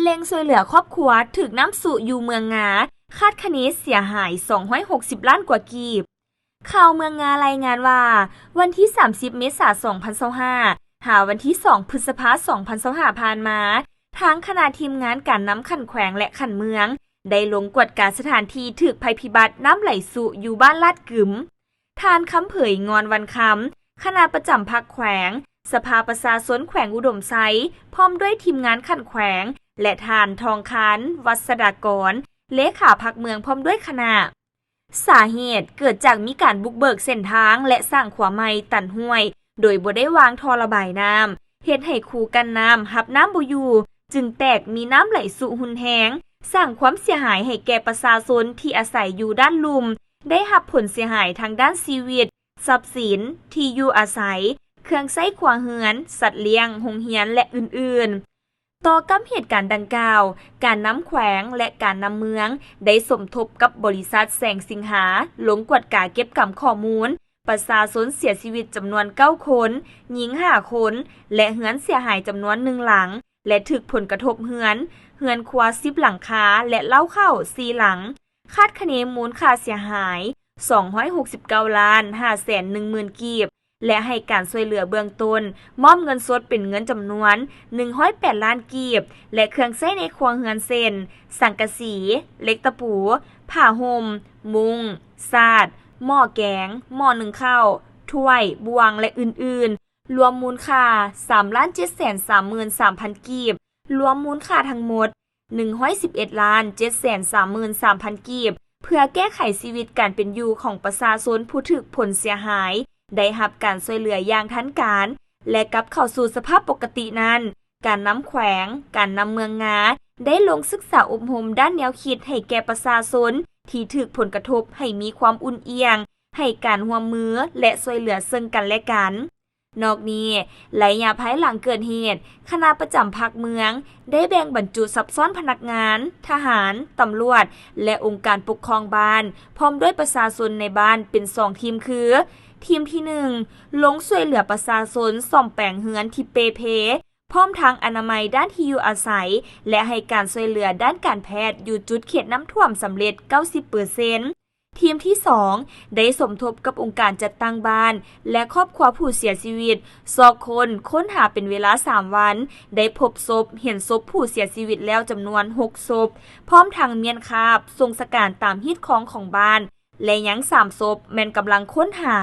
เล็งช่วยเหลือครอบครัวถึกน้ำสู่อยู่เมืองงาคาดคะเนเสียหาย260ล้านกว่ากีบข่าวเมืองงารายงานว่าวันที่30เมษายน2025หาวันที่2พฤษภาคม2025ผ่านมาทางคณะทีมงานการน้ำขันแขวงและขันเมืองได้ลงกวดการสถานที่ถึกภัยพิบัติน้ำไหลสู่อยู่บ้านลาดกึ๋มทานคำเผยงอนวันคำคณะประจำภาคแขวงสภาประชาชนแขวงอุดมไซพร้อมด้วยทีมงานขันแขวงและทานทองคันวัสดากรเลขาพักเมืองพร้อมด้วยคณะสาเหตุเกิดจากมีการบุกเบิกเส้นทางและสร้างขวาไม้ตันห้วยโดยบ่ได้วางท่อระบายน้ำเฮ็ดให้คูกันน้ำหับน้ำบ่อยู่จึงแตกมีน้ำไหลสู่หุนแหงสร้างความเสียหายให้แก่ประชาชนที่อาศัยอยู่ด้านลุ่มได้รับผลเสียหายทางด้านชีวิตทรัพย์สินที่อยู่อาศัยเครื่องใช้ครัวเรือนสัตว์เลี้ยงโรงเรียนและอื่นๆต่อกับเหตุการณ์ดังกล่าวการนำแขวงและการนำเมืองได้สมทบกับบริษัทแสงสิงหาลงกวดกาเก็บกำข้อมูลประชาชนเสียชีวิตจำนวน9คนหญิง5คนและเรือนเสียหายจำนวน1หลังและถึกผลกระทบเรือนครัว10หลังคาและเล้าเข้า4หลังคาดคะเนมูลค่าเสียหาย269ล้าน510,000กีบและให้การช่วยเหลือเบื้องต้นมอบเงินสดเป็นเงินจำนวน108ล้านกีบและเครื่องใช้ในครัวเรือนเช่นสังกะสีเหล็กตะปูผ้าห่มมุงสาดหม้อแกงหม้อนึ่งข้าวถ้วยบวงและอื่นๆรวมมูลค่า3,733,300 กีบรวมมูลค่าทั้งหมด111,733,300 กีบเพื่อแก้ไขชีวิตการเป็นอยู่ของประชาชนผู้ถูกผลเสียหายได้รับการช่วยเหลืออย่างทันการและกลับเข้าสู่สภาพปกตินั้นการนำแขวงการนำเมืองงาได้ลงศึกษาอบรมด้านแนวคิดให้แก่ประชาชนที่ถูกผลกระทบให้มีความอุ่นเอียงให้การร่วมมือและช่วยเหลือซึ่งกันและกันนอกนี้ระยะภายหลังเกิดเหตุคณะประจำภาคเมืองได้แบ่งบรรจุซับซ้อนพนักงานทหารตำรวจและองค์การปกครองบ้านพร้อมด้วยประชาชนในบ้านเป็น2ทีมคือทีมที่1ลงช่วยเหลือประชาชนซ่อมแปลงเรือนที่เปเพพร้อมทางอนามัยด้านที่อยู่อาศัยและให้การช่วยเหลือด้านการแพทย์อยู่จุดเขตน้ำท่วมสำเร็จ 90% ทีมที่2ได้สมทบกับองค์การจัดตั้งบ้านและครอบครัวผู้เสียชีวิต2คนค้นหาเป็นเวลา3วันได้พบศพเห็นศพผู้เสียชีวิตแล้วจำนวน6ศพพร้อมทางเมียนคาบทรงสการตามฮิตของบ้านและยัง3ศพแม่นกำลังค้นหา